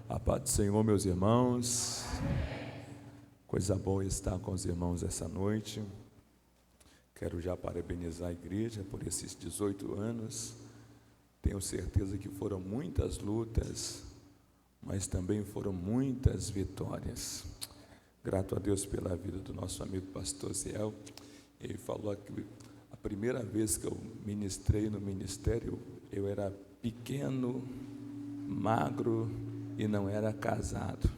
A paz do Senhor, meus irmãos. Coisa boa estar com os irmãos essa noite. Quero já parabenizar a igreja por esses 18 anos. Tenho certeza que foram muitas lutas, mas também foram muitas vitórias. Grato a Deus pela vida do nosso amigo pastor Ziel. Ele falou que a primeira vez que eu ministrei no ministério, eu era pequeno, magro e não era casado.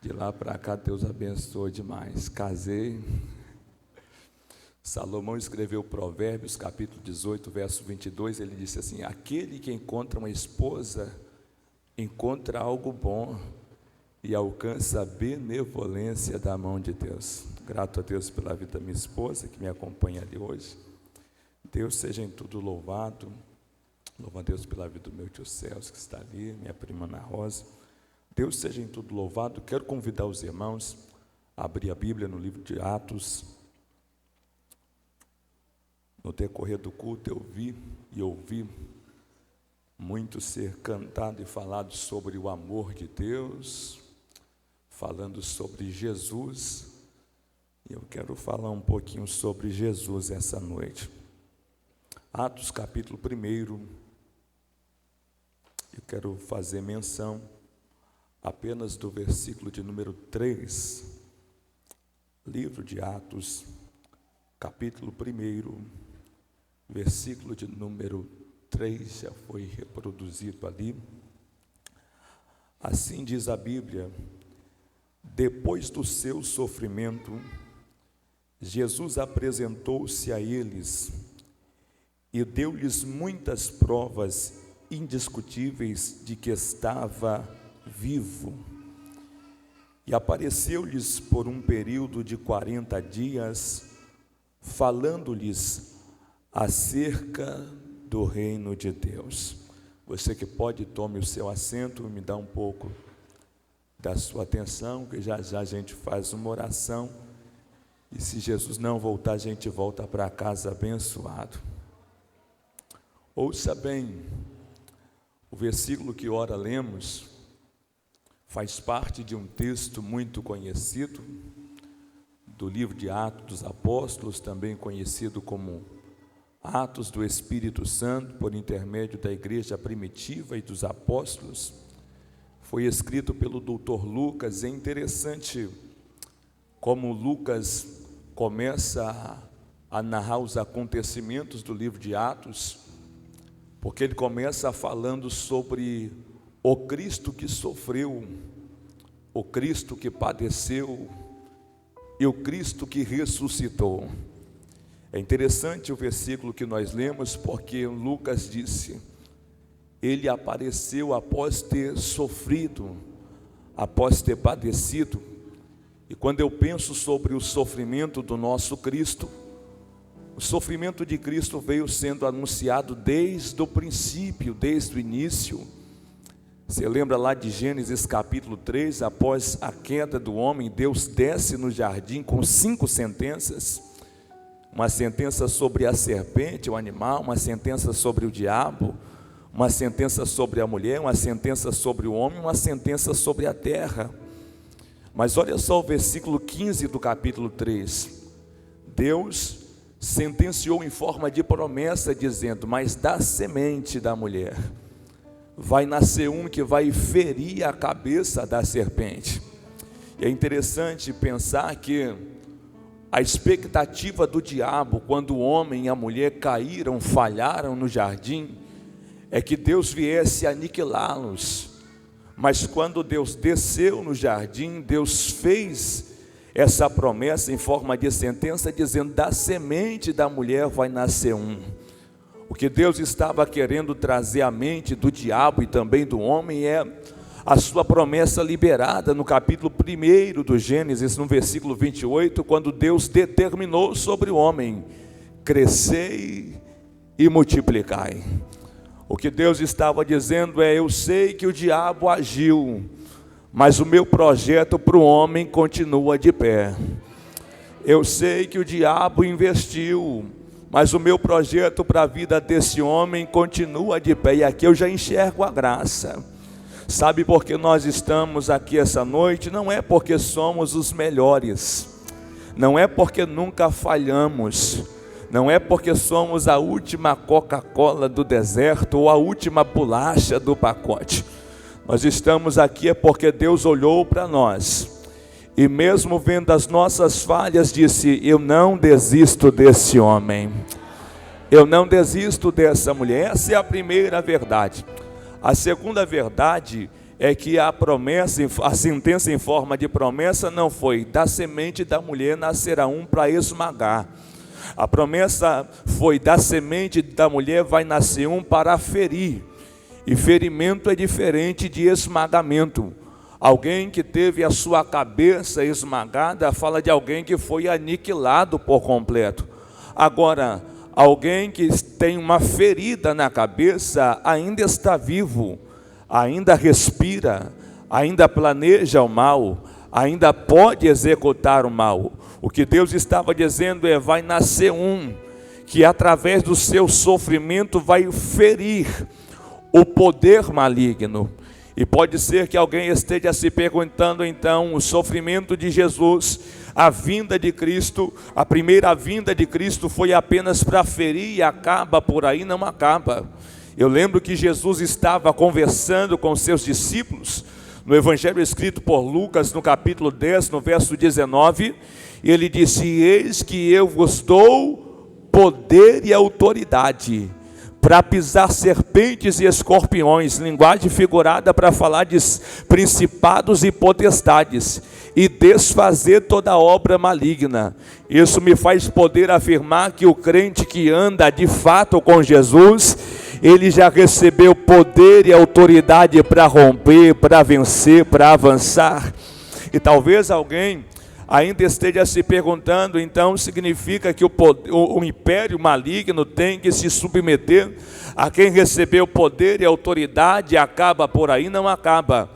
De lá para cá Deus abençoou demais. Casei. Salomão escreveu Provérbios capítulo 18, verso 22, ele disse assim: aquele que encontra uma esposa encontra algo bom e alcança a benevolência da mão de Deus. Grato a Deus pela vida da minha esposa que me acompanha ali hoje. Deus seja em tudo louvado. Louvo a Deus pela vida do meu tio Celso que está ali, minha prima Ana Rosa. Deus seja em tudo louvado. Quero convidar os irmãos a abrir a Bíblia no livro de Atos. No decorrer do culto eu vi e ouvi muito ser cantado e falado sobre o amor de Deus, falando sobre Jesus, e eu quero falar um pouquinho sobre Jesus essa noite. Atos capítulo 1, eu quero fazer menção apenas do versículo de número 3, livro de Atos, capítulo 1, versículo de número 3, já foi reproduzido ali. Assim diz a Bíblia: depois do seu sofrimento, Jesus apresentou-se a eles e deu-lhes muitas provas indiscutíveis de que estava vivo. E apareceu-lhes por um período de 40 dias, falando-lhes acerca do reino de Deus. Você que pode, tome o seu assento, me dá um pouco da sua atenção, que já já a gente faz uma oração, e se Jesus não voltar, a gente volta para casa abençoado. Ouça bem, o versículo que ora lemos faz parte de um texto muito conhecido do livro de Atos dos Apóstolos, também conhecido como Atos do Espírito Santo, por intermédio da igreja primitiva e dos apóstolos. Foi escrito pelo doutor Lucas. É interessante como Lucas começa a narrar os acontecimentos do livro de Atos, porque ele começa falando sobre o Cristo que sofreu, o Cristo que padeceu e o Cristo que ressuscitou. É interessante o versículo que nós lemos, porque Lucas disse: ele apareceu após ter sofrido, após ter padecido. E quando eu penso sobre o sofrimento do nosso Cristo, o sofrimento de Cristo veio sendo anunciado desde o princípio, desde o início. Você lembra lá de Gênesis capítulo 3, após a queda do homem, Deus desce no jardim com 5 sentenças. Uma sentença sobre a serpente, o animal, uma sentença sobre o diabo, uma sentença sobre a mulher, uma sentença sobre o homem, uma sentença sobre a terra. Mas olha só o versículo 15 do capítulo 3. Deus sentenciou em forma de promessa, dizendo: mas da semente da mulher vai nascer um que vai ferir a cabeça da serpente. E é interessante pensar que a expectativa do diabo, quando o homem e a mulher caíram, falharam no jardim, é que Deus viesse aniquilá-los. Mas quando Deus desceu no jardim, Deus fez essa promessa em forma de sentença, dizendo: da semente da mulher vai nascer um. O que Deus estava querendo trazer à mente do diabo e também do homem é a sua promessa liberada no capítulo 1 do Gênesis, no versículo 28, quando Deus determinou sobre o homem: crescei e multiplicai. O que Deus estava dizendo é: eu sei que o diabo agiu, mas o meu projeto para o homem continua de pé. Eu sei que o diabo investiu, mas o meu projeto para a vida desse homem continua de pé. E aqui eu já enxergo a graça. Sabe por que nós estamos aqui essa noite? Não é porque somos os melhores, não é porque nunca falhamos, não é porque somos a última Coca-Cola do deserto ou a última bolacha do pacote. Nós estamos aqui é porque Deus olhou para nós e mesmo vendo as nossas falhas disse: eu não desisto desse homem, eu não desisto dessa mulher. Essa é a primeira verdade. A segunda verdade é que a promessa, a sentença em forma de promessa não foi: da semente da mulher nascerá um para esmagar. A promessa foi: da semente da mulher vai nascer um para ferir. E ferimento é diferente de esmagamento. Alguém que teve a sua cabeça esmagada fala de alguém que foi aniquilado por completo. Agora, alguém que tem uma ferida na cabeça ainda está vivo, ainda respira, ainda planeja o mal, ainda pode executar o mal. O que Deus estava dizendo é: vai nascer um que através do seu sofrimento vai ferir o poder maligno. E pode ser que alguém esteja se perguntando então: o sofrimento de Jesus, a vinda de Cristo, a primeira vinda de Cristo foi apenas para ferir e acaba por aí? Não acaba. Eu lembro que Jesus estava conversando com seus discípulos, no evangelho escrito por Lucas, no capítulo 10, no verso 19, e ele disse: eis que eu vos dou poder e autoridade para pisar serpentes e escorpiões, linguagem figurada para falar de principados e potestades, e desfazer toda obra maligna. Isso me faz poder afirmar que o crente que anda de fato com Jesus, ele já recebeu poder e autoridade para romper, para vencer, para avançar. E talvez alguém ainda esteja se perguntando: então significa que o império maligno tem que se submeter a quem recebeu poder e autoridade e acaba por aí? Não acaba.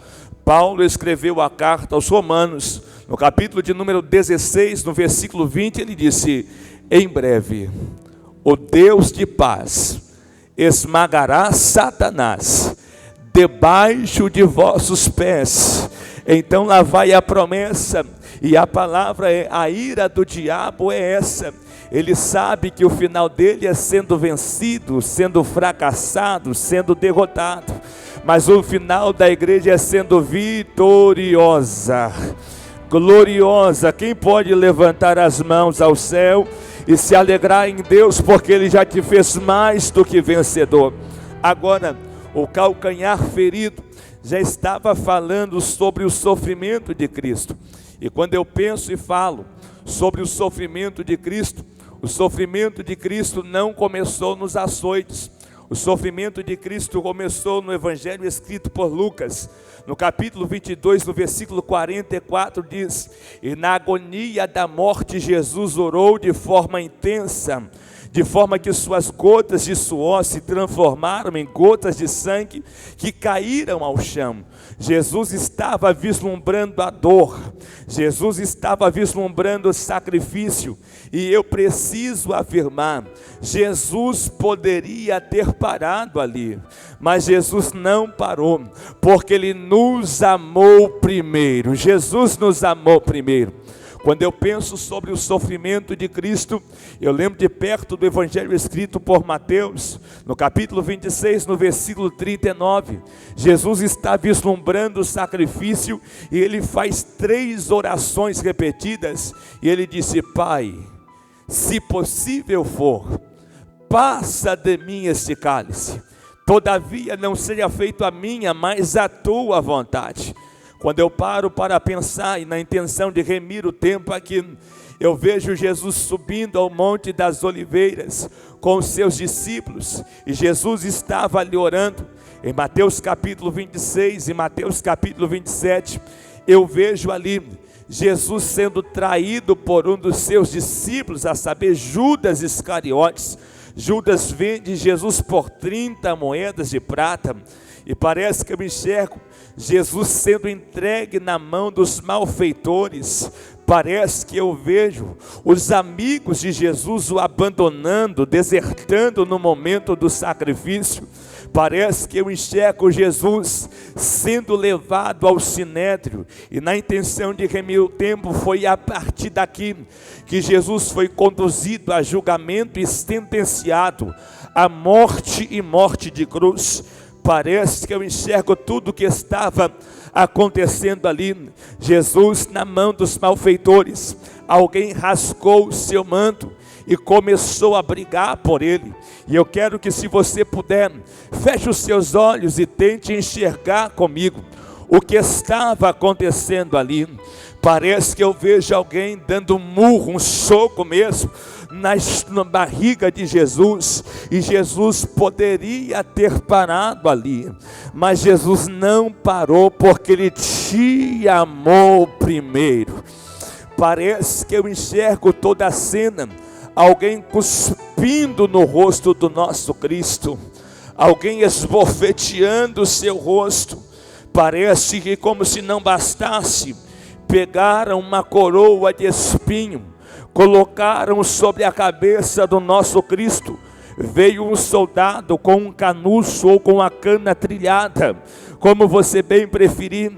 Paulo escreveu a carta aos Romanos, no capítulo de número 16, no versículo 20, ele disse: em breve o Deus de paz esmagará Satanás debaixo de vossos pés. Então lá vai a promessa. E a palavra é: a ira do diabo é essa. Ele sabe que o final dele é sendo vencido, sendo fracassado, sendo derrotado. Mas o final da igreja é sendo vitoriosa, gloriosa. Quem pode levantar as mãos ao céu e se alegrar em Deus, porque Ele já te fez mais do que vencedor. Agora, o calcanhar ferido já estava falando sobre o sofrimento de Cristo. E quando eu penso e falo sobre o sofrimento de Cristo, o sofrimento de Cristo não começou nos açoites. O sofrimento de Cristo começou no evangelho escrito por Lucas, no capítulo 22, no versículo 44, diz: e na agonia da morte Jesus orou de forma intensa, de forma que suas gotas de suor se transformaram em gotas de sangue que caíram ao chão. Jesus estava vislumbrando a dor, Jesus estava vislumbrando o sacrifício, e eu preciso afirmar: Jesus poderia ter parado ali, mas Jesus não parou, porque Ele nos amou primeiro. Jesus nos amou primeiro. Quando eu penso sobre o sofrimento de Cristo, eu lembro de perto do evangelho escrito por Mateus, no capítulo 26, no versículo 39, Jesus está vislumbrando o sacrifício, e Ele faz 3 orações repetidas, e Ele disse: Pai, se possível for, passa de mim este cálice, todavia não seja feito a minha, mas a tua vontade. Quando eu paro para pensar e na intenção de remir o tempo aqui, eu vejo Jesus subindo ao Monte das Oliveiras com os seus discípulos, e Jesus estava ali orando. Em Mateus capítulo 26 e Mateus capítulo 27, eu vejo ali Jesus sendo traído por um dos seus discípulos, a saber, Judas Iscariotes. Judas vende Jesus por 30 moedas de prata, e parece que eu me enxergo Jesus sendo entregue na mão dos malfeitores. Parece que eu vejo os amigos de Jesus o abandonando, desertando no momento do sacrifício. Parece que eu enxergo Jesus sendo levado ao sinédrio, e na intenção de remir o tempo, foi a partir daqui que Jesus foi conduzido a julgamento e sentenciado à morte e morte de cruz. Parece que eu enxergo tudo o que estava acontecendo ali. Jesus na mão dos malfeitores. Alguém rasgou o seu manto e começou a brigar por ele. E eu quero que, se você puder, feche os seus olhos e tente enxergar comigo o que estava acontecendo ali. Parece que eu vejo alguém dando um murro, um soco mesmo, na barriga de Jesus, e Jesus poderia ter parado ali, mas Jesus não parou, porque Ele te amou primeiro. Parece que eu enxergo toda a cena, alguém cuspindo no rosto do nosso Cristo, alguém esbofeteando o seu rosto. Parece que, como se não bastasse, pegaram uma coroa de espinho, colocaram sobre a cabeça do nosso Cristo. Veio um soldado com um canuço ou com a cana trilhada, como você bem preferir,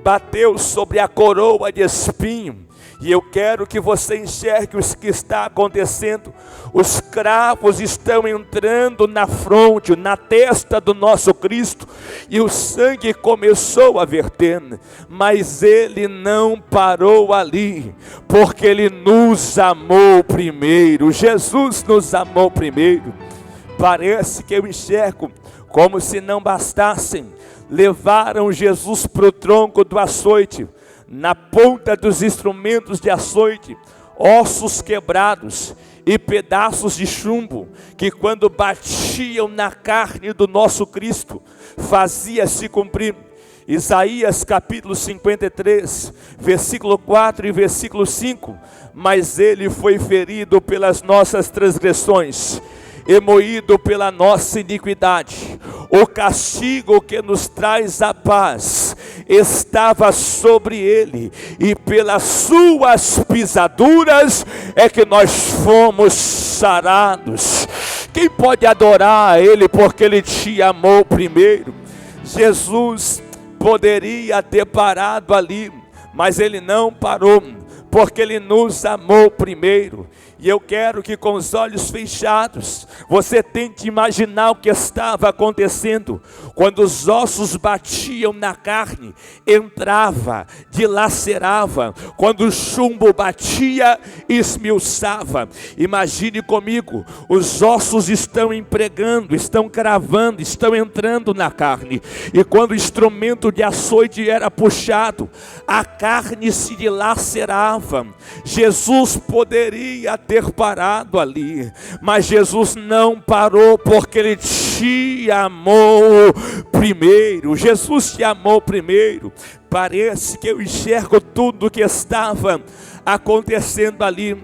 bateu sobre a coroa de espinho. E eu quero que você enxergue o que está acontecendo. Os cravos estão entrando na fronte, na testa do nosso Cristo, e o sangue começou a verter, mas Ele não parou ali, porque Ele nos amou primeiro. Jesus nos amou primeiro. Parece que eu enxergo, como se não bastassem, levaram Jesus para o tronco do açoite. Na ponta dos instrumentos de açoite, ossos quebrados e pedaços de chumbo, que quando batiam na carne do nosso Cristo, fazia-se cumprir Isaías capítulo 53, versículo 4 e versículo 5. Mas Ele foi ferido pelas nossas transgressões e moído pela nossa iniquidade. O castigo que nos traz a paz estava sobre Ele, e pelas suas pisaduras é que nós fomos sarados. Quem pode adorar a Ele, porque Ele te amou primeiro? Jesus poderia ter parado ali, mas Ele não parou, porque Ele nos amou primeiro. E eu quero que, com os olhos fechados, você tente imaginar o que estava acontecendo. Quando os ossos batiam na carne, entrava, dilacerava. Quando o chumbo batia, esmiuçava. Imagine comigo, os ossos estão empregando, estão cravando, estão entrando na carne. E quando o instrumento de açoite era puxado, a carne se dilacerava. Jesus poderia ter parado ali, mas Jesus não parou, porque Ele te amou primeiro. Jesus te amou primeiro. Parece que eu enxergo tudo que estava acontecendo ali.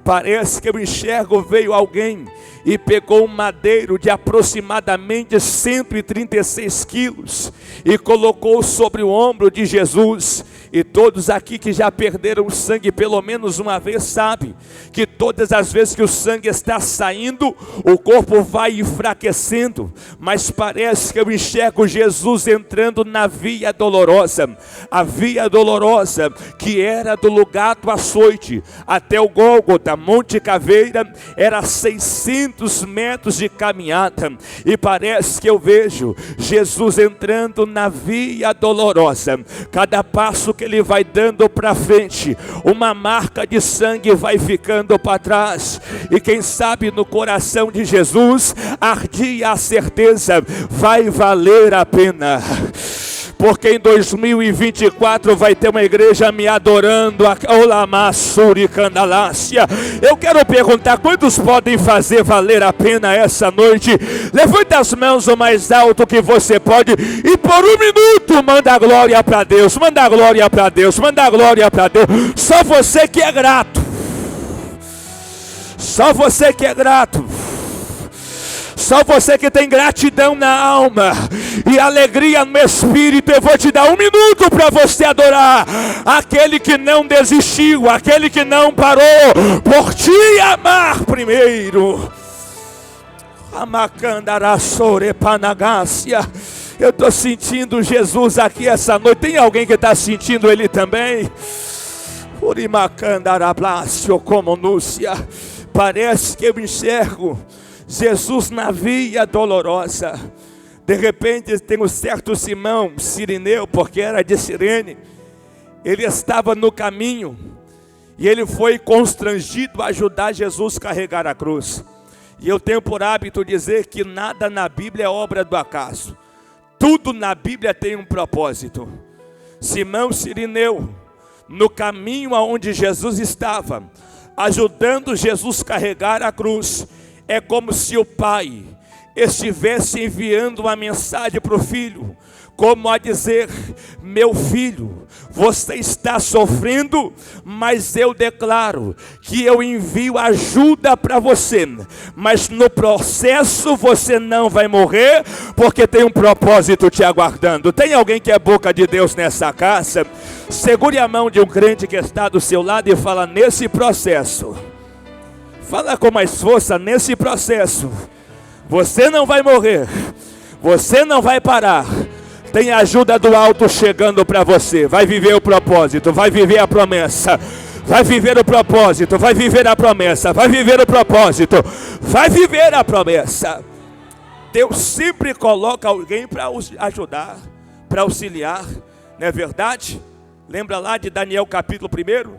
Parece que eu enxergo, veio alguém e pegou um madeiro de aproximadamente 136 quilos e colocou sobre o ombro de Jesus. E todos aqui que já perderam o sangue pelo menos uma vez sabem que todas as vezes que o sangue está saindo, o corpo vai enfraquecendo. Mas parece que eu enxergo Jesus entrando na via dolorosa. A via dolorosa que era do lugar do açoite até o Gólgota, Monte Caveira, era 600 metros de caminhada. E parece que eu vejo Jesus entrando na via dolorosa. Cada passo que Ele vai dando para frente, uma marca de sangue vai ficando para trás. E quem sabe no coração de Jesus ardia a certeza: vai valer a pena. Porque em 2024 vai ter uma igreja me adorando. Eu quero perguntar: quantos podem fazer valer a pena essa noite? Levante as mãos o mais alto que você pode, e por um minuto manda a glória para Deus. Manda a glória para Deus. Manda a glória para Deus. Só você que é grato. Só você que é grato. Só você que tem gratidão na alma e alegria no espírito. Eu vou te dar um minuto para você adorar aquele que não desistiu, aquele que não parou por te amar primeiro. Eu estou sentindo Jesus aqui essa noite. Tem alguém que está sentindo Ele também? Parece que eu enxergo Jesus na via dolorosa. De repente tem um certo Simão Cirineu, porque era de Cirene. Ele estava no caminho e ele foi constrangido a ajudar Jesus a carregar a cruz. E eu tenho por hábito dizer que nada na Bíblia é obra do acaso. Tudo na Bíblia tem um propósito. Simão Cirineu, no caminho aonde Jesus estava, ajudando Jesus a carregar a cruz, é como se o pai estivesse enviando uma mensagem para o filho, como a dizer: meu filho, você está sofrendo, mas eu declaro que eu envio ajuda para você, mas no processo você não vai morrer, porque tem um propósito te aguardando. Tem alguém que é boca de Deus nessa casa? Segure a mão de um crente que está do seu lado e fala: nesse processo, fala com mais força, nesse processo, você não vai morrer, você não vai parar. Tem a ajuda do alto chegando para você. Vai viver o propósito, vai viver a promessa, vai viver o propósito, vai viver a promessa, vai viver o propósito, vai viver a promessa. Deus sempre coloca alguém para ajudar, para auxiliar, não é verdade? Lembra lá de Daniel capítulo 1?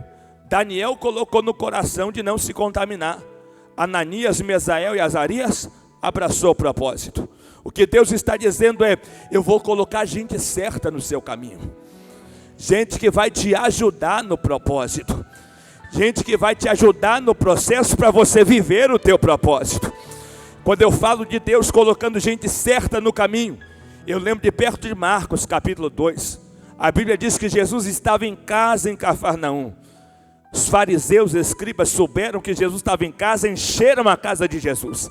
Daniel colocou no coração de não se contaminar. Ananias, Mesael e Azarias abraçou o propósito. O que Deus está dizendo é: eu vou colocar gente certa no seu caminho, gente que vai te ajudar no propósito, gente que vai te ajudar no processo para você viver o teu propósito. Quando eu falo de Deus colocando gente certa no caminho, eu lembro de perto de Marcos capítulo 2, a Bíblia diz que Jesus estava em casa em Cafarnaum. Os fariseus e escribas souberam que Jesus estava em casa, encheram a casa de Jesus.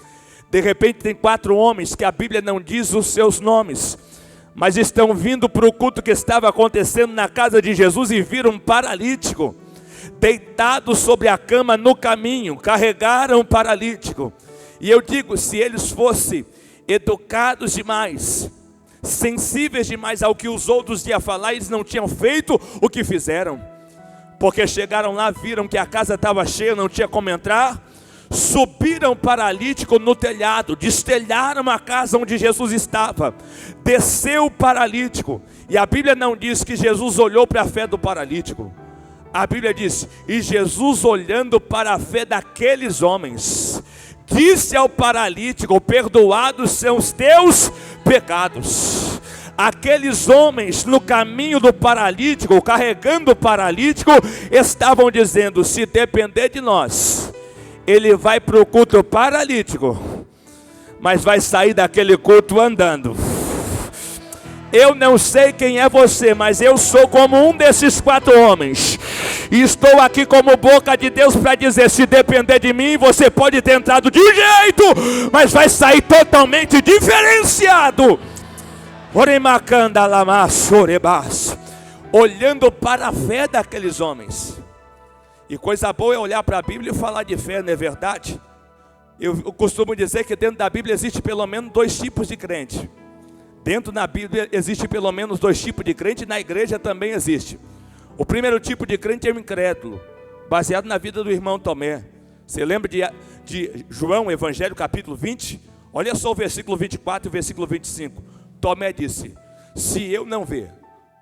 De repente tem 4 homens que a Bíblia não diz os seus nomes, mas estão vindo para o culto que estava acontecendo na casa de Jesus e viram um paralítico deitado sobre a cama no caminho. Carregaram um paralítico. E eu digo, se eles fossem educados demais, sensíveis demais ao que os outros iam falar, eles não tinham feito o que fizeram, porque chegaram lá, viram que a casa estava cheia, não tinha como entrar. Subiram paralítico no telhado, destelharam a casa onde Jesus estava, desceu o paralítico, e a Bíblia não diz que Jesus olhou para a fé do paralítico, a Bíblia diz: e Jesus, olhando para a fé daqueles homens, disse ao paralítico: perdoados são os teus pecados. Aqueles homens no caminho do paralítico, carregando o paralítico, estavam dizendo: se depender de nós, ele vai para o culto paralítico, mas vai sair daquele culto andando. Eu não sei quem é você, mas eu sou como um desses 4 homens. E estou aqui como boca de Deus para dizer: se depender de mim, você pode ter entrado de um jeito, mas vai sair totalmente diferenciado. Olhando para a fé daqueles homens. E coisa boa é olhar para a Bíblia e falar de fé, não é verdade? Eu costumo dizer que dentro da Bíblia existe pelo menos 2 tipos de crente. Dentro da Bíblia existe pelo menos 2 tipos de crente, e na igreja também existe. O primeiro tipo de crente é o incrédulo, baseado na vida do irmão Tomé. Você lembra de João, Evangelho capítulo 20? Olha só o versículo 24 e o versículo 25. Tomé disse: se eu não ver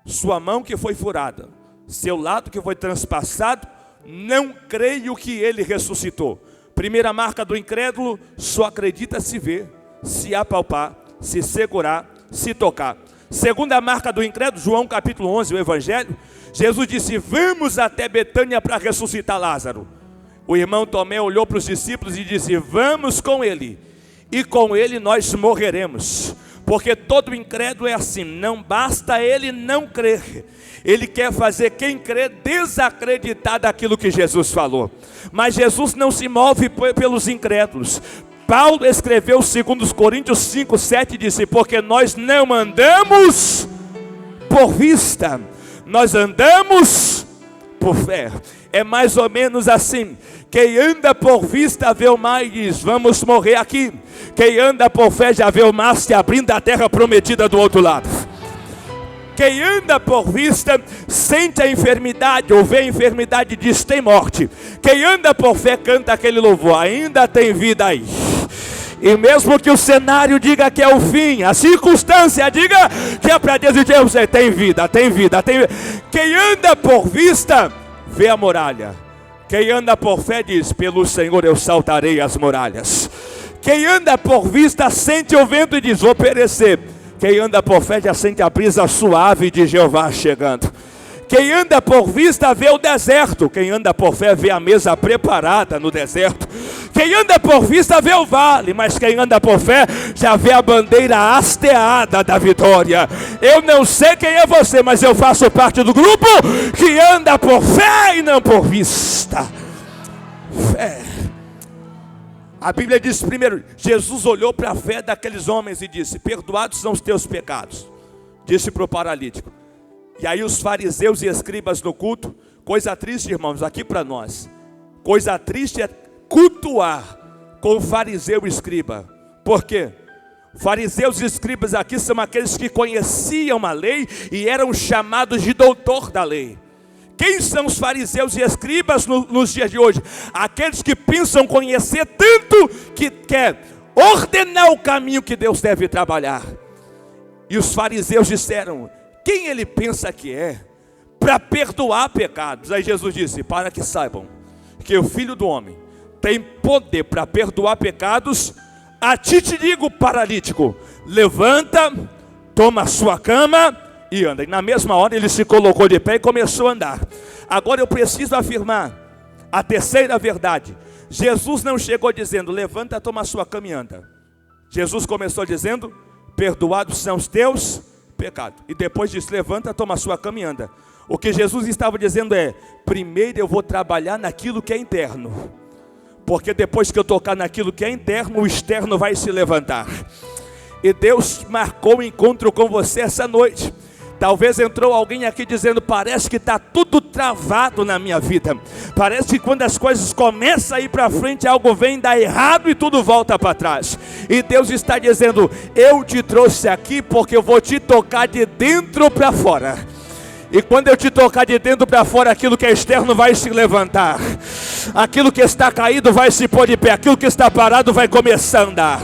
sua mão que foi furada, seu lado que foi transpassado, não creio que ele ressuscitou. Primeira marca do incrédulo: só acredita se ver, se apalpar, se segurar, se tocar. Segunda marca do incrédulo, João capítulo 11, o Evangelho, Jesus disse: vamos até Betânia para ressuscitar Lázaro. O irmão Tomé olhou para os discípulos e disse: vamos com ele, e com ele nós morreremos. Porque todo incrédulo é assim, não basta ele não crer, ele quer fazer quem crê desacreditar daquilo que Jesus falou. Mas Jesus não se move pelos incrédulos. Paulo escreveu 2 Coríntios 5:7 e disse: porque nós não andamos por vista, nós andamos por fé. É mais ou menos assim: quem anda por vista vê o mar e diz, vamos morrer aqui. Quem anda por fé já vê o mar se abrindo, a terra prometida do outro lado. Quem anda por vista sente a enfermidade, ou vê a enfermidade e diz, tem morte. Quem anda por fé canta aquele louvor, ainda tem vida aí. E mesmo que o cenário diga que é o fim, a circunstância diga que é para Deus dizer, tem vida, tem vida, tem vida. Quem anda por vista vê a muralha. Quem anda por fé diz, pelo Senhor eu saltarei as muralhas. Quem anda por vista sente o vento e diz, vou perecer. Quem anda por fé já sente a brisa suave de Jeová chegando. Quem anda por vista vê o deserto. Quem anda por fé vê a mesa preparada no deserto. Quem anda por vista vê o vale, mas quem anda por fé já vê a bandeira hasteada da vitória. Eu não sei quem é você, mas eu faço parte do grupo que anda por fé e não por vista. Fé. A Bíblia diz primeiro, Jesus olhou para a fé daqueles homens e disse, perdoados são os teus pecados. Disse para o paralítico. E aí os fariseus e escribas no culto, coisa triste, irmãos, aqui para nós. Coisa triste é cultuar com o fariseu e escriba. Por quê? Fariseus e escribas aqui são aqueles que conheciam a lei e eram chamados de doutor da lei. Quem são os fariseus e escribas nos dias de hoje? Aqueles que pensam conhecer tanto que quer ordenar o caminho que Deus deve trabalhar. E os fariseus disseram, quem ele pensa que é para perdoar pecados? Aí Jesus disse, para que saibam que o Filho do Homem tem poder para perdoar pecados, a ti te digo, paralítico, levanta, toma a sua cama e anda. E na mesma hora ele se colocou de pé e começou a andar. Agora eu preciso afirmar a terceira verdade. Jesus não chegou dizendo, levanta, toma a sua cama e anda. Jesus começou dizendo, perdoados são os teus pecados. E depois disse, levanta, toma a sua cama e anda. O que Jesus estava dizendo é, primeiro eu vou trabalhar naquilo que é interno. Porque depois que eu tocar naquilo que é interno, o externo vai se levantar. E Deus marcou um encontro com você essa noite. Talvez entrou alguém aqui dizendo, parece que está tudo travado na minha vida. Parece que quando as coisas começam a ir para frente, algo vem dar errado e tudo volta para trás. E Deus está dizendo, eu te trouxe aqui porque eu vou te tocar de dentro para fora. E quando eu te tocar de dentro para fora, aquilo que é externo vai se levantar. Aquilo que está caído vai se pôr de pé. Aquilo que está parado vai começar a andar.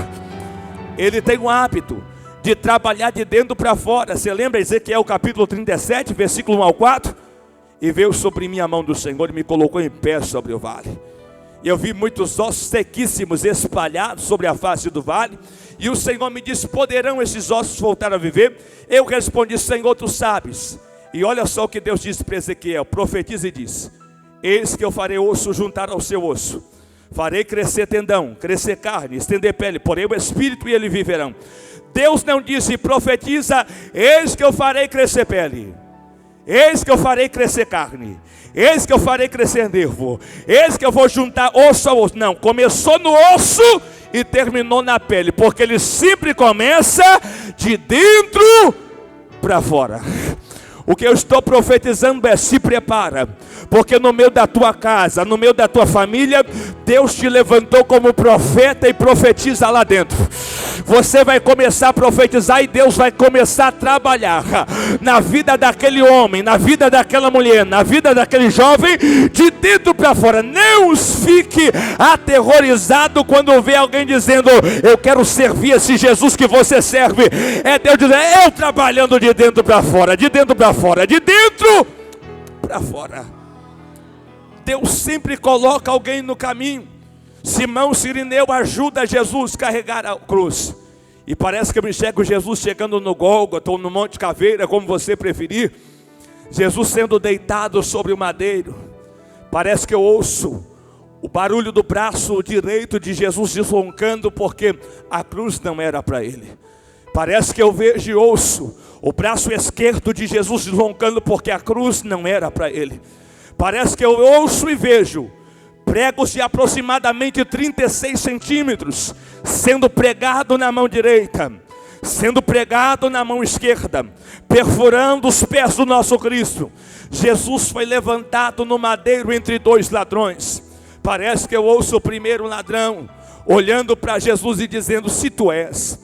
Ele tem um hábito de trabalhar de dentro para fora. Você lembra Ezequiel capítulo 37, versículo 1 ao 4? E veio sobre mim a mão do Senhor e me colocou em pé sobre o vale. E eu vi muitos ossos sequíssimos espalhados sobre a face do vale. E o Senhor me disse, poderão esses ossos voltar a viver? Eu respondi, Senhor, tu sabes. E olha só o que Deus disse para Ezequiel, profetiza e diz, eis que eu farei osso juntar ao seu osso. Farei crescer tendão, crescer carne, estender pele, porém o espírito e ele viverão. Deus não disse, profetiza, eis que eu farei crescer pele, eis que eu farei crescer carne, eis que eu farei crescer nervo, eis que eu vou juntar osso ao osso. Não, começou no osso e terminou na pele, porque ele sempre começa de dentro para fora. O que eu estou profetizando é, se prepara, porque no meio da tua casa, no meio da tua família, Deus te levantou como profeta e profetiza lá dentro. Você vai começar a profetizar e Deus vai começar a trabalhar na vida daquele homem, na vida daquela mulher, na vida daquele jovem, de dentro para fora. Não fique aterrorizado quando vê alguém dizendo, eu quero servir esse Jesus que você serve. É Deus dizendo, eu trabalhando de dentro para fora, de dentro para fora, de dentro para fora. Deus sempre coloca alguém no caminho. Simão Cirineu ajuda Jesus a carregar a cruz. E parece que eu me enxergo Jesus chegando no Gólgota ou no Monte Caveira, como você preferir. Jesus sendo deitado sobre o madeiro. Parece que eu ouço o barulho do braço direito de Jesus desloncando, porque a cruz não era para ele. Parece que eu vejo e ouço o braço esquerdo de Jesus desloncando, porque a cruz não era para ele. Parece que eu ouço e vejo pregos de aproximadamente 36 centímetros sendo pregado na mão direita. sendo pregado na mão esquerda, perfurando os pés do nosso Cristo, Jesus foi levantado no madeiro entre dois ladrões. Parece que eu ouço o primeiro ladrão olhando para Jesus e dizendo: se tu és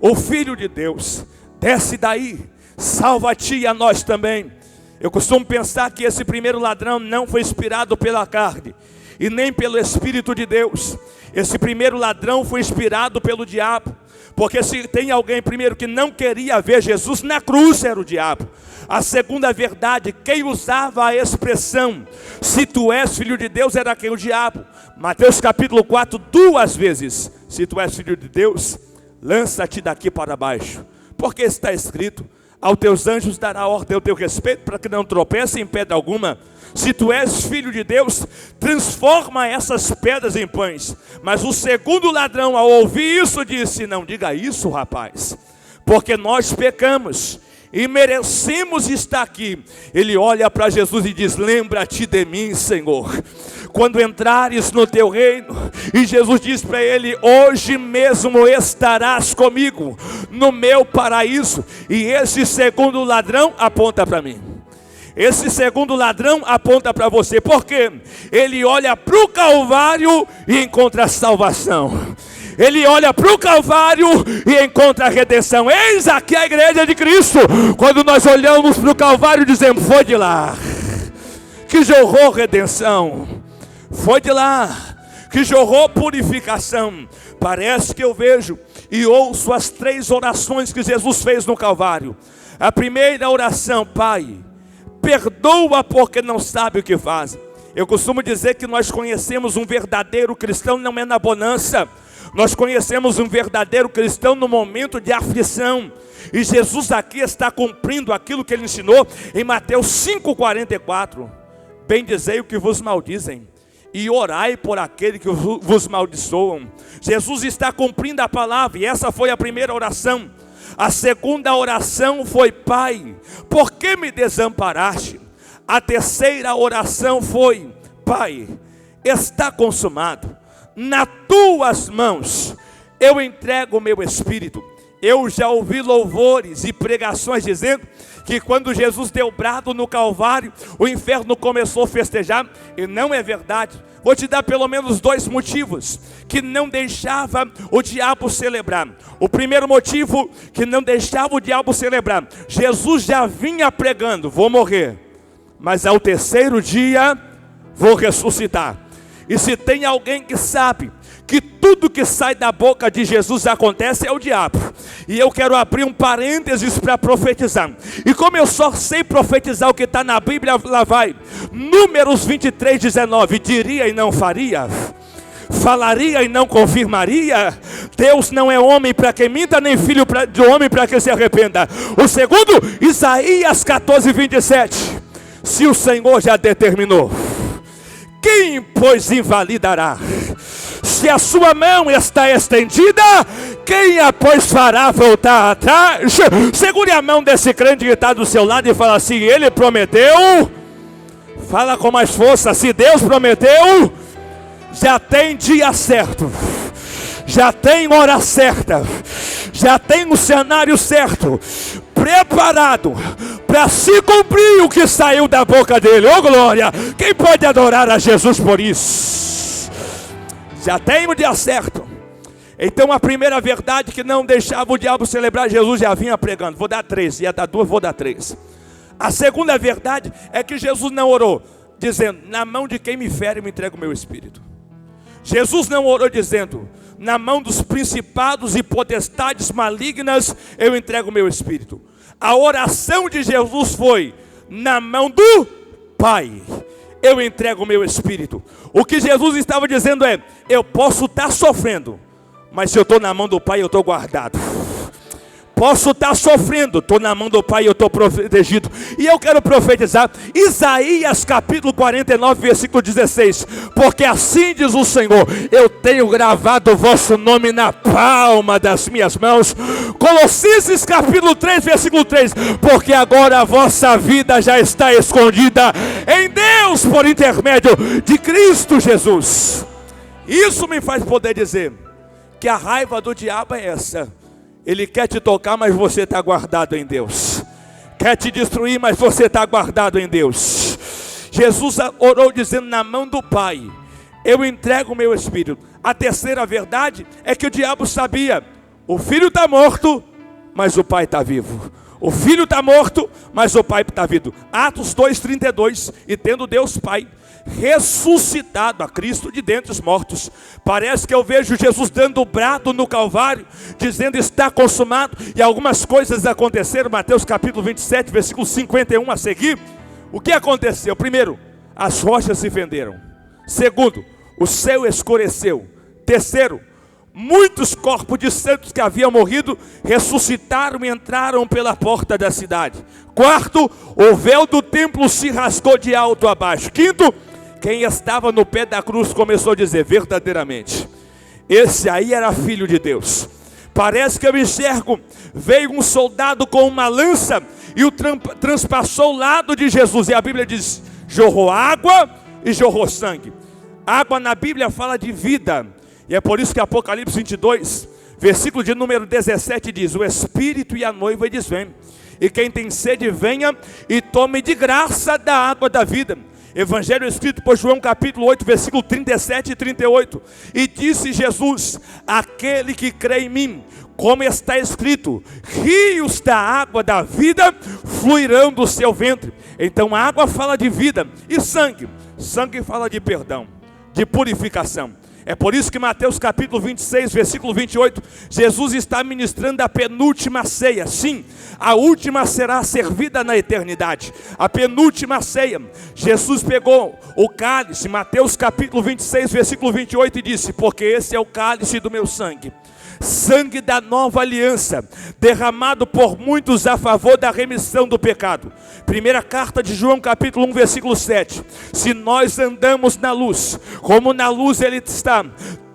o Filho de Deus, desce daí, salva-te e a nós também. Eu costumo pensar que esse primeiro ladrão não foi inspirado pela carne e nem pelo Espírito de Deus. Esse primeiro ladrão foi inspirado pelo diabo, porque se tem alguém primeiro que não queria ver Jesus na cruz, era o diabo. A segunda verdade, quem usava a expressão se tu és filho de Deus era quem? O diabo. Mateus capítulo 4, 2 vezes: se tu és filho de Deus, lança-te daqui para baixo, porque está escrito: aos teus anjos dará ordem ao teu respeito, para que não tropece em pedra alguma. Se tu és filho de Deus, transforma essas pedras em pães. Mas o segundo ladrão, ao ouvir isso, disse: não diga isso, rapaz, porque nós pecamos e merecemos estar aqui. Ele olha para Jesus e diz: lembra-te de mim, Senhor, quando entrares no teu reino. E Jesus diz para ele: hoje mesmo estarás comigo no meu paraíso. E esse segundo ladrão aponta para mim. Esse segundo ladrão aponta para você, porque ele olha para o Calvário e encontra a salvação. Ele olha para o Calvário e encontra a redenção. Eis aqui a igreja de Cristo. Quando nós olhamos para o Calvário, dizemos: foi de lá que jorrou redenção, foi de lá que jorrou purificação. Parece que eu vejo e ouço as 3 orações que Jesus fez no Calvário. A primeira oração: Pai, perdoa porque não sabe o que faz. Eu costumo dizer que nós conhecemos um verdadeiro cristão não é na bonança. Nós conhecemos um verdadeiro cristão no momento de aflição. E Jesus aqui está cumprindo aquilo que ele ensinou em Mateus 5,44. Bendizei o que vos maldizem e orai por aquele que vos maldiçoam. Jesus está cumprindo a palavra, e essa foi a primeira oração. A segunda oração foi: Pai, por que me desamparaste? A terceira oração foi: Pai, está consumado, nas tuas mãos eu entrego o meu espírito. Eu já ouvi louvores e pregações dizendo que quando Jesus deu brado no Calvário, o inferno começou a festejar, e não é verdade. Vou te dar pelo menos 2 motivos que não deixava o diabo celebrar. O primeiro motivo que não deixava o diabo celebrar: Jesus já vinha pregando: vou morrer, mas ao terceiro dia vou ressuscitar. E se tem alguém que sabe que tudo que sai da boca de Jesus acontece, é o diabo. E eu quero abrir um parênteses para profetizar. E como eu só sei profetizar o que está na Bíblia, lá vai Números 23, 19: diria e não faria, falaria e não confirmaria. Deus não é homem para que minta, nem filho de homem para que se arrependa. O segundo, Isaías 14, 27: se o Senhor já determinou, quem pois invalidará? Se a sua mão está estendida, quem a pois fará voltar atrás? Segure a mão desse crente que está do seu lado e fala assim: ele prometeu. Fala com mais força: se Deus prometeu, já tem dia certo, já tem hora certa, já tem o cenário certo, preparado para se cumprir o que saiu da boca dele. Oh glória! Quem pode adorar a Jesus por isso? Já tem o dia certo. Então a primeira verdade que não deixava o diabo celebrar, Jesus já vinha pregando. Vou dar 3, ia dar 2, vou dar 3. A segunda verdade é que Jesus não orou dizendo: na mão de quem me fere me entrega o meu espírito. Jesus não orou dizendo: na mão dos principados e potestades malignas eu entrego o meu espírito. A oração de Jesus foi: na mão do Pai eu entrego o meu espírito. O que Jesus estava dizendo é: eu posso estar sofrendo, mas se eu estou na mão do Pai eu estou guardado. Posso estar sofrendo, estou na mão do Pai e eu estou protegido. E eu quero profetizar Isaías capítulo 49, versículo 16: porque assim diz o Senhor, eu tenho gravado o vosso nome na palma das minhas mãos. Colossenses capítulo 3, versículo 3: porque agora a vossa vida já está escondida em Deus por intermédio de Cristo Jesus. Isso me faz poder dizer que a raiva do diabo é essa: Ele quer te tocar, mas você está guardado em Deus. Quer te destruir, mas você está guardado em Deus. Jesus orou dizendo: na mão do Pai eu entrego o meu espírito. A terceira verdade é que o diabo sabia: o filho está morto, mas o pai está vivo. O filho está morto, mas o pai está vivo. Atos 2,32. E tendo Deus Pai ressuscitado a Cristo de dentre os mortos. Parece que eu vejo Jesus dando o brado no Calvário, dizendo: está consumado. E algumas coisas aconteceram. Mateus capítulo 27, versículo 51 a seguir. O que aconteceu? Primeiro, as rochas se fenderam. Segundo, o céu escureceu. Terceiro, muitos corpos de santos que haviam morrido ressuscitaram e entraram pela porta da cidade. Quarto, o véu do templo se rasgou de alto a baixo. Quinto, quem estava no pé da cruz começou a dizer: verdadeiramente, esse aí era filho de Deus. Parece que eu enxergo, veio um soldado com uma lança e o transpassou o lado de Jesus. E a Bíblia diz: jorrou água e jorrou sangue. Água na Bíblia fala de vida. E é por isso que Apocalipse 22, versículo de número 17 diz: o Espírito e a noiva eles vêm. E quem tem sede venha e tome de graça da água da vida. Evangelho escrito por João capítulo 8, versículo 37 e 38. E disse Jesus: aquele que crê em mim, como está escrito, rios da água da vida fluirão do seu ventre. Então a água fala de vida. E sangue? Sangue fala de perdão, de purificação. É por isso que Mateus capítulo 26, versículo 28, Jesus está ministrando a penúltima ceia. Sim, a última será servida na eternidade. A penúltima ceia. Jesus pegou o cálice, Mateus capítulo 26, versículo 28, e disse: porque esse é o cálice do meu sangue, sangue da nova aliança, derramado por muitos a favor da remissão do pecado. Primeira carta de João capítulo 1, versículo 7. Se nós andamos na luz, como na luz ele está,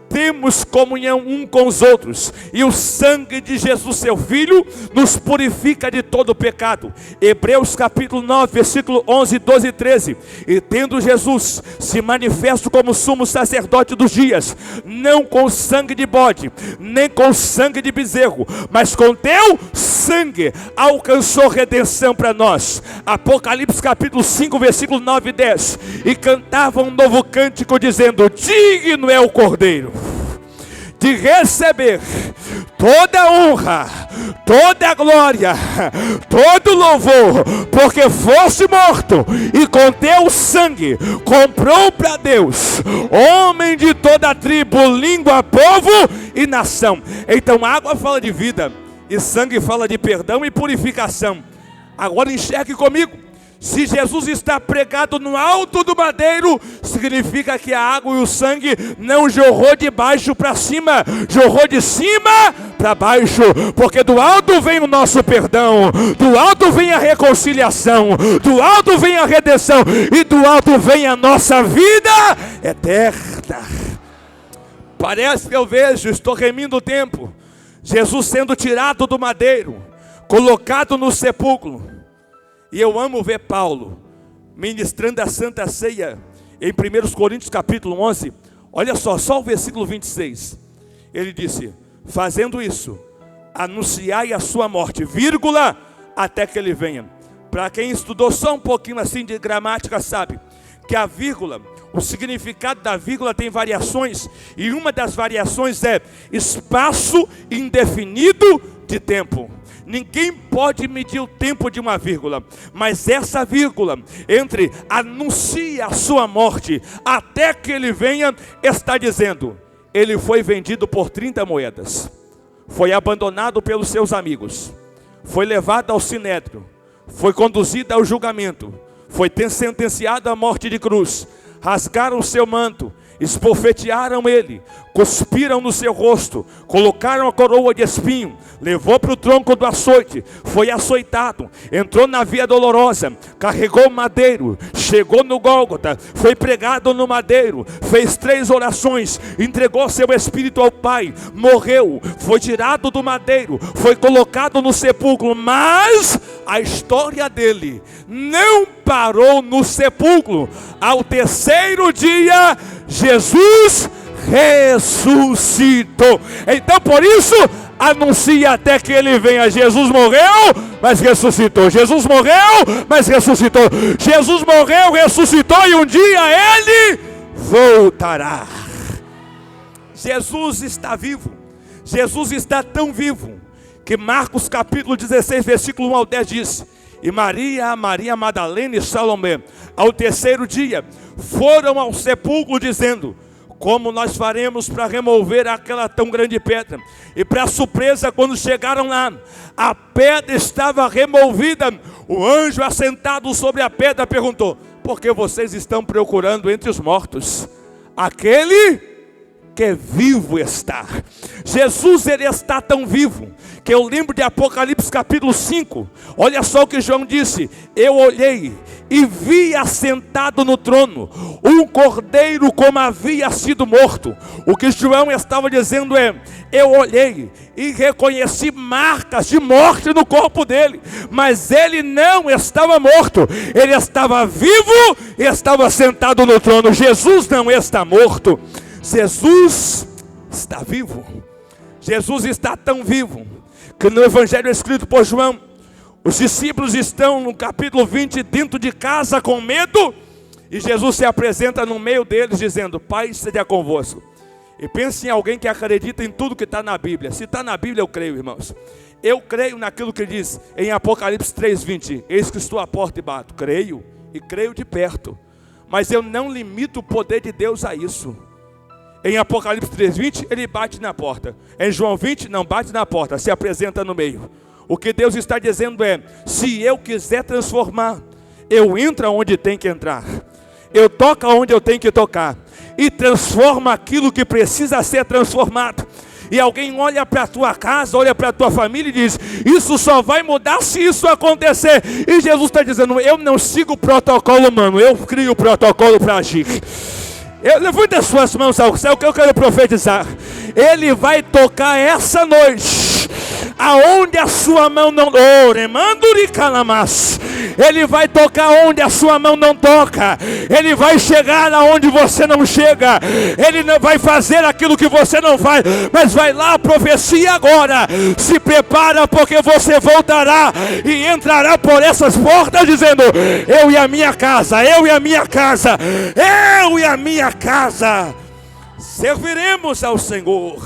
temos comunhão um com os outros, e o sangue de Jesus seu Filho nos purifica de todo pecado. Hebreus capítulo 9, versículo 11, 12 e 13. E tendo Jesus se manifesto como sumo sacerdote dos dias, não com sangue de bode, nem com sangue de bezerro, mas com teu sangue alcançou redenção para nós. Apocalipse capítulo 5, versículo 9 e 10. E cantavam um novo cântico dizendo: digno é o Cordeiro de receber toda a honra, toda a glória, todo louvor, porque fosse morto e com teu sangue comprou para Deus homem de toda a tribo, língua, povo e nação. Então água fala de vida e sangue fala de perdão e purificação. Agora enxergue comigo. Se Jesus está pregado no alto do madeiro, significa que a água e o sangue não jorrou de baixo para cima, jorrou de cima para baixo, porque do alto vem o nosso perdão, do alto vem a reconciliação, do alto vem a redenção, e do alto vem a nossa vida eterna. Parece que eu vejo, estou remindo o tempo, Jesus sendo tirado do madeiro, colocado no sepulcro. E eu amo ver Paulo ministrando a Santa Ceia em 1 Coríntios capítulo 11. Olha só o versículo 26. Ele disse: fazendo isso, anunciai a sua morte, vírgula, até que ele venha. Para quem estudou só um pouquinho assim de gramática sabe que a vírgula, o significado da vírgula tem variações. E uma das variações é espaço indefinido de tempo. Ninguém pode medir o tempo de uma vírgula, mas essa vírgula entre anuncia a sua morte até que ele venha, está dizendo: ele foi vendido por 30 moedas, foi abandonado pelos seus amigos, foi levado ao sinédrio, foi conduzido ao julgamento, foi sentenciado à morte de cruz, rasgaram o seu manto, esbofetearam ele, cuspiram no seu rosto, colocaram a coroa de espinho, levou para o tronco do açoite, foi açoitado, entrou na via dolorosa, carregou o madeiro, chegou no Gólgota, foi pregado no madeiro, fez 3 orações, entregou seu espírito ao Pai, morreu, foi tirado do madeiro, foi colocado no sepulcro. Mas a história dele não parou no sepulcro. Ao terceiro dia Jesus ressuscitou. Então por isso anuncia até que ele venha. Jesus morreu, mas ressuscitou. Jesus morreu, mas ressuscitou. Jesus morreu, ressuscitou e um dia ele voltará. Jesus está vivo. Jesus está tão vivo que Marcos capítulo 16, versículo 1 ao 10 diz: e Maria Madalena e Salomé, ao terceiro dia, foram ao sepulcro dizendo: como nós faremos para remover aquela tão grande pedra? E para surpresa, quando chegaram lá, a pedra estava removida. O anjo assentado sobre a pedra perguntou: por que vocês estão procurando entre os mortos aquele que vivo está? Jesus, ele está tão vivo que eu lembro de Apocalipse capítulo 5. Olha só o que João disse: eu olhei e vi assentado no trono um cordeiro como havia sido morto. O que João estava dizendo é: eu olhei e reconheci marcas de morte no corpo dele, mas ele não estava morto, ele estava vivo e estava sentado no trono. Jesus não está morto, Jesus está vivo. Jesus está tão vivo que no evangelho escrito por João, os discípulos estão no capítulo 20 dentro de casa com medo, e Jesus se apresenta no meio deles dizendo: Pai seja convosco. E pense em alguém que acredita em tudo que está na Bíblia. Se está na Bíblia, eu creio, irmãos. Eu creio naquilo que diz em Apocalipse 3:20: eis que estou à porta e bato. Creio, e creio de perto, mas eu não limito o poder de Deus a isso. Em Apocalipse 3:20, ele bate na porta. Em João 20, não bate na porta, se apresenta no meio. O que Deus está dizendo é: se eu quiser transformar, eu entro onde tem que entrar, eu toco onde eu tenho que tocar, e transforma aquilo que precisa ser transformado. E alguém olha para a tua casa, olha para a tua família e diz: isso só vai mudar se isso acontecer. E Jesus está dizendo: eu não sigo o protocolo humano, eu crio o protocolo para agir. Levante as suas mãos ao céu que eu quero profetizar. Ele vai tocar essa noite aonde a sua mão não... Ele vai tocar onde a sua mão não toca. Ele vai chegar aonde você não chega. Ele não vai fazer aquilo que você não faz. Mas vai lá, profecia agora. Se prepara, porque você voltará e entrará por essas portas dizendo: eu e a minha casa, eu e a minha casa, eu e a minha casa serviremos ao Senhor.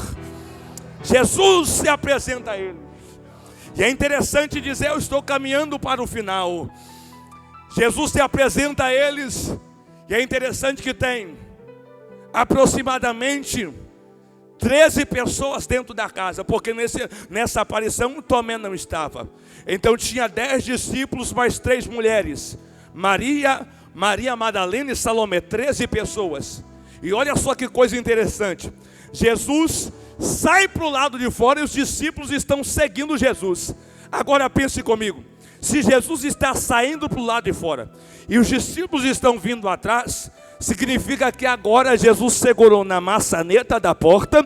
Jesus se apresenta a ele. E é interessante dizer: eu estou caminhando para o final. Jesus se apresenta a eles. E é interessante que tem aproximadamente 13 pessoas dentro da casa, porque nessa aparição Tomé não estava. Então tinha 10 discípulos mais 3 mulheres: Maria Madalena e Salomé. 13 pessoas. E olha só que coisa interessante: Jesus sai para o lado de fora e os discípulos estão seguindo Jesus. Agora pense comigo: se Jesus está saindo para o lado de fora e os discípulos estão vindo atrás, significa que agora Jesus segurou na maçaneta da porta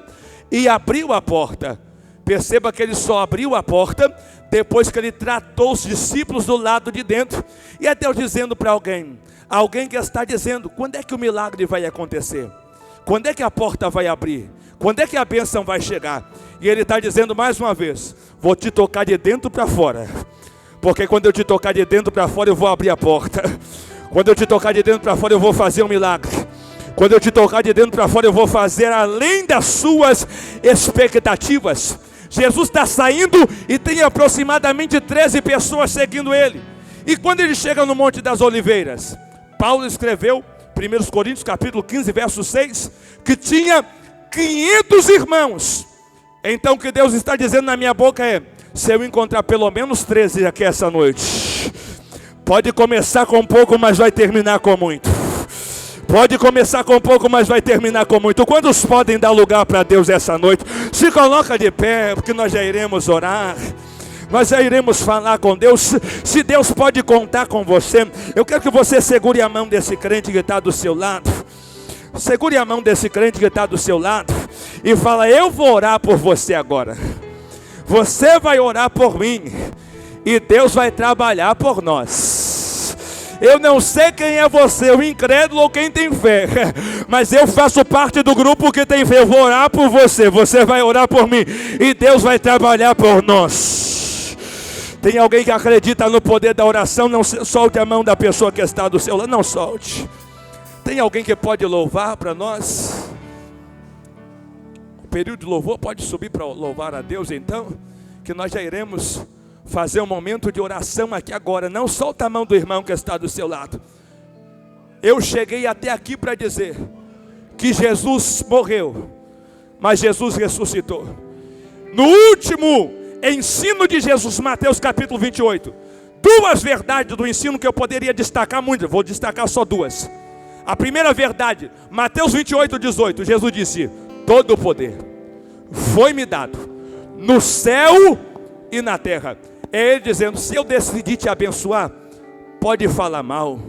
e abriu a porta. Perceba que ele só abriu a porta depois que ele tratou os discípulos do lado de dentro. E é Deus dizendo para alguém que está dizendo: quando é que o milagre vai acontecer? Quando é que a porta vai abrir? Quando é que a bênção vai chegar? E ele está dizendo mais uma vez: vou te tocar de dentro para fora. Porque quando eu te tocar de dentro para fora, eu vou abrir a porta. Quando eu te tocar de dentro para fora, eu vou fazer um milagre. Quando eu te tocar de dentro para fora, eu vou fazer além das suas expectativas. Jesus está saindo e tem aproximadamente 13 pessoas seguindo ele. E quando ele chega no Monte das Oliveiras, Paulo escreveu, 1 Coríntios capítulo 15, verso 6, que tinha 500 irmãos. Então o que Deus está dizendo na minha boca é: se eu encontrar pelo menos 13 aqui essa noite, pode começar com pouco, mas vai terminar com muito. Pode começar com pouco, mas vai terminar com muito. Quantos podem dar lugar para Deus essa noite? Se coloca de pé, porque nós já iremos orar. Nós já iremos falar com Deus. Se Deus pode contar com você, eu quero que você segure a mão desse crente que está do seu lado. Segure a mão desse crente que está do seu lado e fala: eu vou orar por você agora. Você vai orar por mim e Deus vai trabalhar por nós. Eu não sei quem é você, o incrédulo ou quem tem fé, mas eu faço parte do grupo que tem fé. Eu vou orar por você, você vai orar por mim, e Deus vai trabalhar por nós. Tem alguém que acredita no poder da oração? Não solte a mão da pessoa que está do seu lado, não solte. Tem alguém que pode louvar para nós? O período de louvor pode subir para louvar a Deus, então, que nós já iremos fazer um momento de oração aqui agora. Não solta a mão do irmão que está do seu lado. Eu cheguei até aqui para dizer que Jesus morreu, mas Jesus ressuscitou. No último ensino de Jesus, Mateus capítulo 28, duas verdades do ensino que eu poderia destacar muito, vou destacar só duas. A primeira verdade, Mateus 28, 18, Jesus disse: todo o poder foi-me dado no céu e na terra. É Ele dizendo: se eu decidir te abençoar, pode falar mal,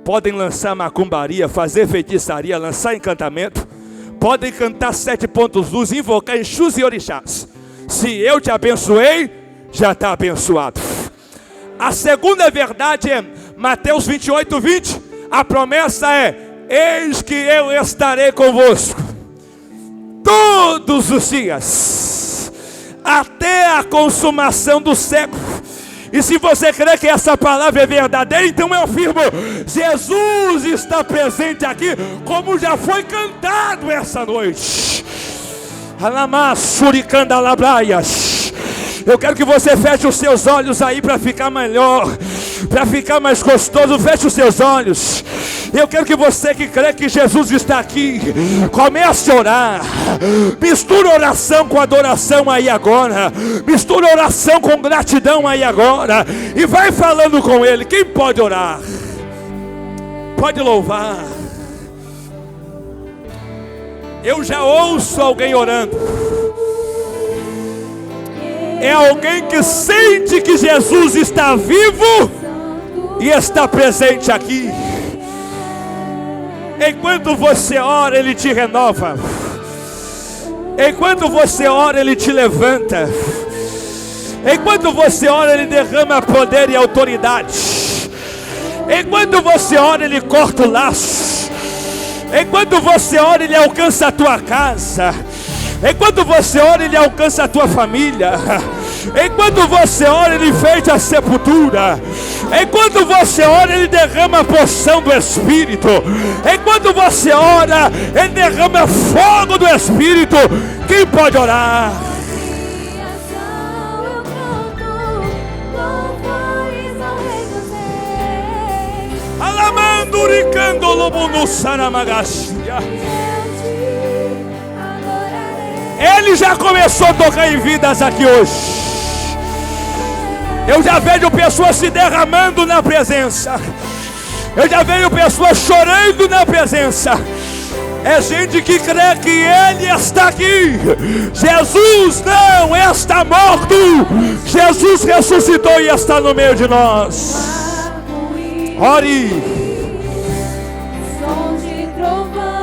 podem lançar macumbaria, fazer feitiçaria, lançar encantamento, podem cantar 7 pontos luz, invocar Exus e orixás. Se eu te abençoei, já está abençoado. A segunda verdade é Mateus 28, 20. A promessa é: eis que eu estarei convosco todos os dias, até a consumação do século. E se você crê que essa palavra é verdadeira, então eu afirmo: Jesus está presente aqui, como já foi cantado essa noite. Eu quero que você feche os seus olhos aí para ficar melhor, para ficar mais gostoso. Feche os seus olhos. Eu quero que você que crê que Jesus está aqui, comece a orar. Mistura oração com adoração aí agora. Mistura oração com gratidão aí agora. E vai falando com Ele. Quem pode orar? Pode louvar. Eu já ouço alguém orando. É alguém que sente que Jesus está vivo e está presente aqui. Enquanto você ora, Ele te renova. Enquanto você ora, Ele te levanta. Enquanto você ora, Ele derrama poder e autoridade. Enquanto você ora, Ele corta o laço. Enquanto você ora, Ele alcança a tua casa. Enquanto você ora, Ele alcança a tua família. Enquanto você ora, Ele fecha a sepultura. Enquanto você ora, Ele derrama a porção do Espírito. Enquanto você ora, Ele derrama fogo do Espírito. Quem pode orar? Alamanduricando lobo no saramagaxia. Ele já começou a tocar em vidas aqui hoje. Eu já vejo pessoas se derramando na presença. Eu já vejo pessoas chorando na presença. É gente que crê que Ele está aqui. Jesus não está morto. Jesus ressuscitou e está no meio de nós. Ore.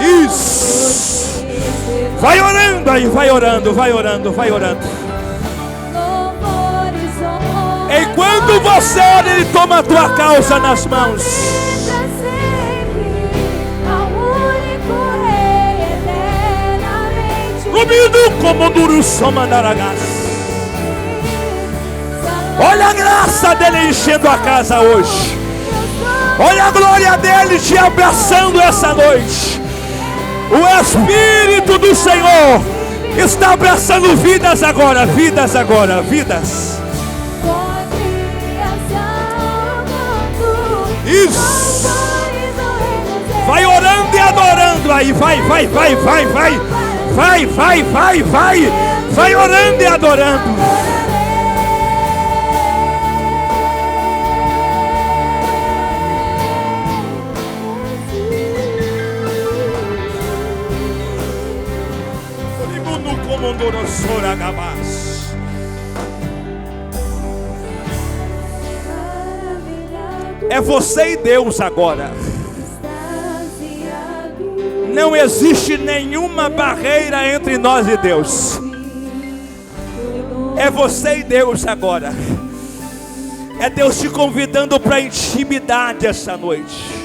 Isso. Vai orando aí, vai orando, vai orando, vai orando. Enquanto você ora, Ele toma a tua causa nas mãos. Olha a graça dele enchendo a casa hoje. Olha a glória dele te abraçando essa noite. O Espírito do Senhor está abraçando vidas agora, vidas agora, vidas. Isso. Vai orando e adorando aí, vai, vai, vai, vai, vai. Vai, vai, vai, vai. Vai orando e adorando. É você e Deus agora. Não existe nenhuma barreira entre nós e Deus. É você e Deus agora. É Deus te convidando para intimidade essa noite.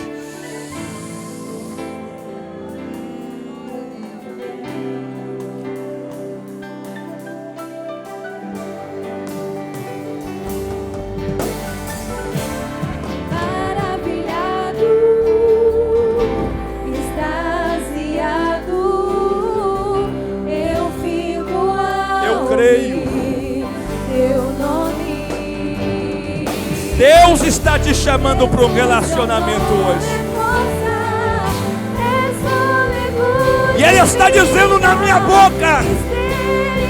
Deus está te chamando para um relacionamento hoje. E Ele está dizendo na minha boca: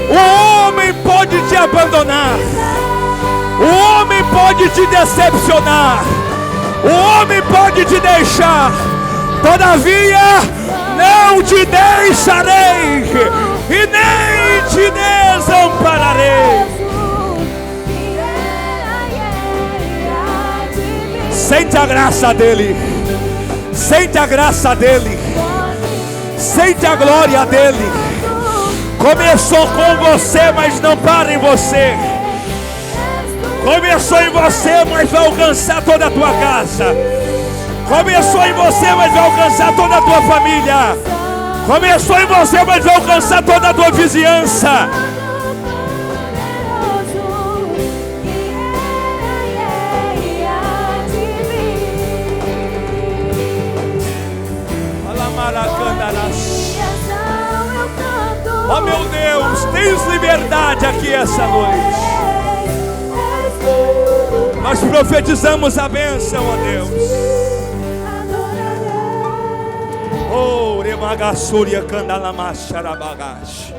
o homem pode te abandonar, o homem pode te decepcionar, o homem pode te deixar, todavia não te deixarei e nem te desampararei. Sente a graça dele, sente a graça dele, sente a glória dele. Começou com você, mas não para em você. Começou em você, mas vai alcançar toda a tua casa. Começou em você, mas vai alcançar toda a tua família. Começou em você, mas vai alcançar toda a tua vizinhança. Oh meu Deus, tens liberdade aqui essa noite. Nós profetizamos a bênção, ó Deus. Oh, remagassúria candalamacharabagash.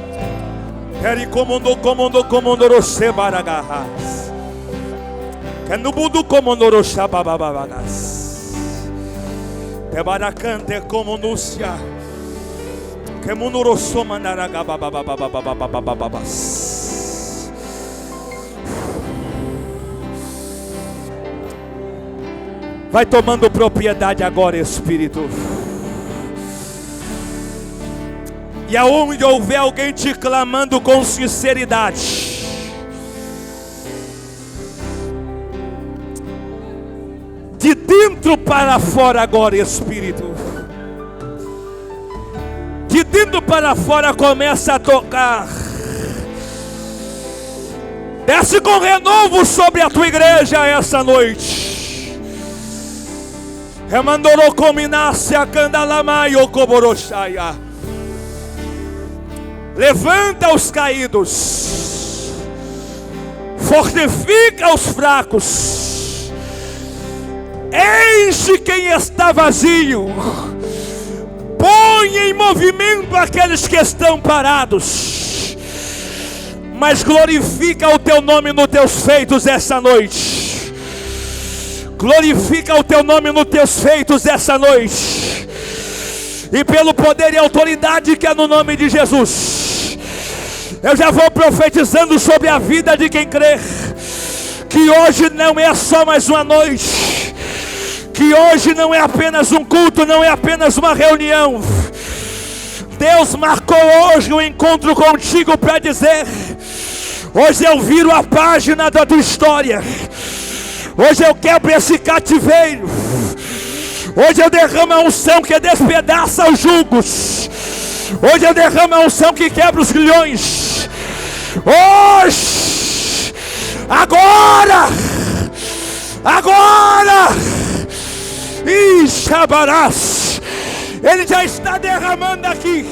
Eri comondoroshe baragahas. Canubudu comondoroshabababagas. Tebaracante comondúcia. Vai tomando propriedade agora, Espírito. E aonde houver alguém te clamando com sinceridade, de dentro para fora agora, Espírito. De dentro para fora começa a tocar. Desce com renovo sobre a tua igreja essa noite. Remandorou cominasse a candalamaio coboroshaya. Levanta os caídos. Fortifica os fracos. Enche quem está vazio. Põe em movimento aqueles que estão parados. Mas glorifica o teu nome nos teus feitos essa noite. Glorifica o teu nome nos teus feitos essa noite. E pelo poder e autoridade que é no nome de Jesus, eu já vou profetizando sobre a vida de quem crê, que hoje não é só mais uma noite, que hoje não é apenas um culto, não é apenas uma reunião. Deus marcou hoje um encontro contigo para dizer: hoje eu viro a página da tua história. Hoje eu quebro esse cativeiro. Hoje eu derramo a unção que despedaça os julgos. Hoje eu derramo a unção que quebra os grilhões. Hoje, agora, Shabarás, Ele já está derramando aqui.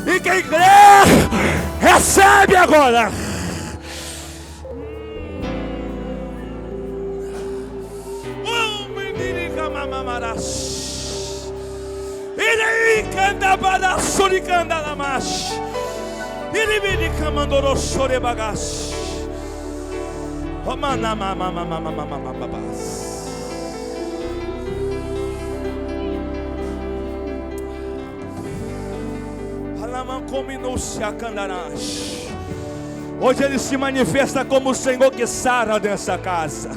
E quem crê, recebe agora. Ele canta para suricanda na marcha. Ele me camandou chore bagaço. Hoje Ele se manifesta como o Senhor que sara nessa casa.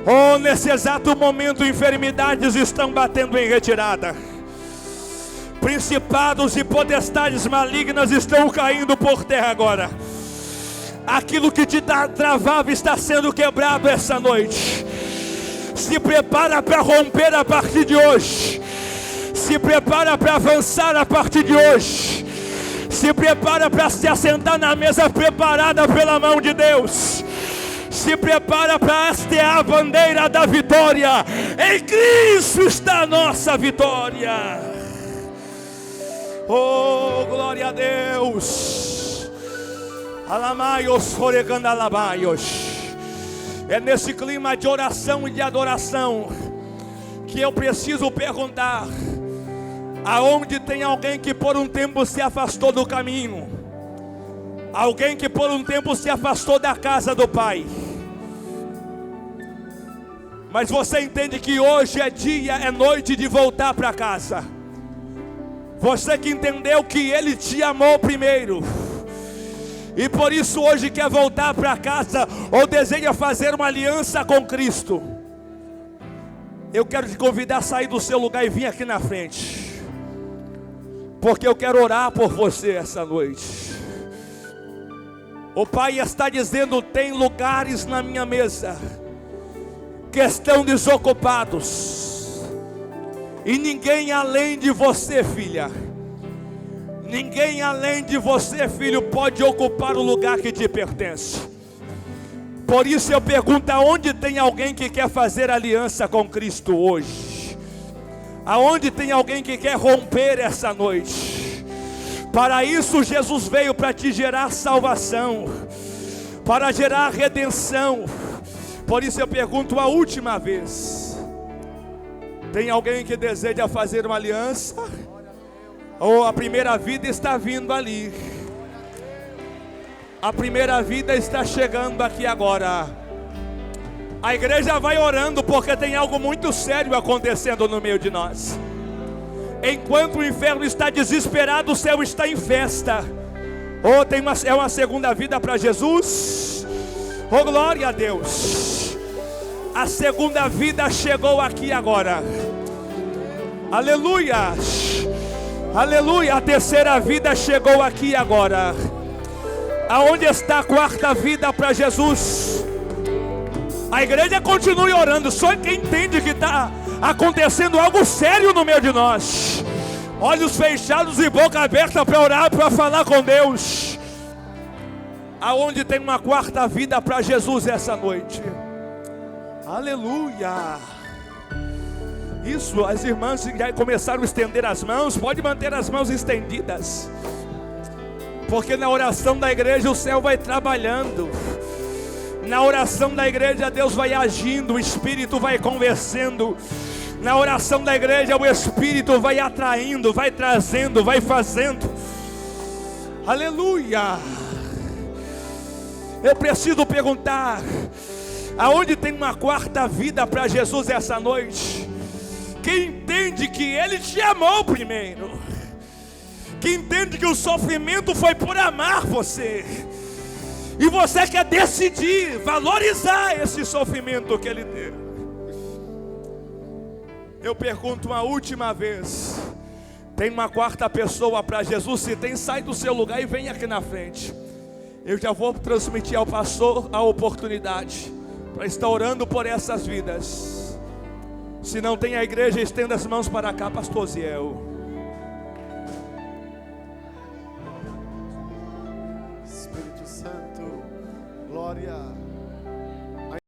Oh, nesse exato momento, enfermidades estão batendo em retirada. Principados e potestades malignas estão caindo por terra agora. Aquilo que te travava está sendo quebrado essa noite. Se prepara para romper a partir de hoje. Se prepara para avançar a partir de hoje. Se prepara para se assentar na mesa preparada pela mão de Deus. Se prepara para hastear a bandeira da vitória. Em Cristo está a nossa vitória. Oh, glória a Deus. Alamaios, oregandalabaios. É nesse clima de oração e de adoração que eu preciso perguntar: aonde tem alguém que por um tempo se afastou do caminho? Alguém que por um tempo se afastou da casa do Pai. Mas você entende que hoje é dia, é noite de voltar para casa. Você que entendeu que Ele te amou primeiro, e por isso hoje quer voltar para casa, ou deseja fazer uma aliança com Cristo. Eu quero te convidar a sair do seu lugar e vir aqui na frente, porque eu quero orar por você essa noite. O Pai está dizendo: tem lugares na minha mesa que estão desocupados, e ninguém além de você, filha, ninguém além de você, filho, pode ocupar o lugar que te pertence. Por isso eu pergunto: aonde tem alguém que quer fazer aliança com Cristo hoje? Aonde tem alguém que quer romper essa noite? Para isso Jesus veio, para te gerar salvação, para gerar redenção. Por isso eu pergunto a última vez: tem alguém que deseja fazer uma aliança? Ou a primeira vida está vindo ali? A primeira vida está chegando aqui agora. A igreja vai orando, porque tem algo muito sério acontecendo no meio de nós. Enquanto o inferno está desesperado, o céu está em festa. Oh, é uma segunda vida para Jesus. Oh, glória a Deus. A segunda vida chegou aqui agora. Aleluia. Aleluia. A terceira vida chegou aqui agora. Aonde está a quarta vida para Jesus? A igreja continue orando. Só quem entende que está acontecendo algo sério no meio de nós. Olhos fechados e boca aberta para orar, para falar com Deus. Aonde tem uma quarta vida para Jesus essa noite? Aleluia. Isso, as irmãs já começaram a estender as mãos. Pode manter as mãos estendidas, porque na oração da igreja o céu vai trabalhando. Na oração da igreja Deus vai agindo, o Espírito vai conversando. Na oração da igreja o Espírito vai atraindo, vai trazendo, vai fazendo. Aleluia. Eu preciso perguntar: aonde tem uma quarta vida para Jesus essa noite? Quem entende que Ele te amou primeiro, que entende que o sofrimento foi por amar você, e você quer decidir valorizar esse sofrimento que Ele teve. Eu pergunto uma última vez: tem uma quarta pessoa para Jesus? Se tem, sai do seu lugar e vem aqui na frente. Eu já vou transmitir ao pastor a oportunidade para estar orando por essas vidas. Se não tem a igreja, estenda as mãos para cá, pastor Ziel. Espírito Santo, glória.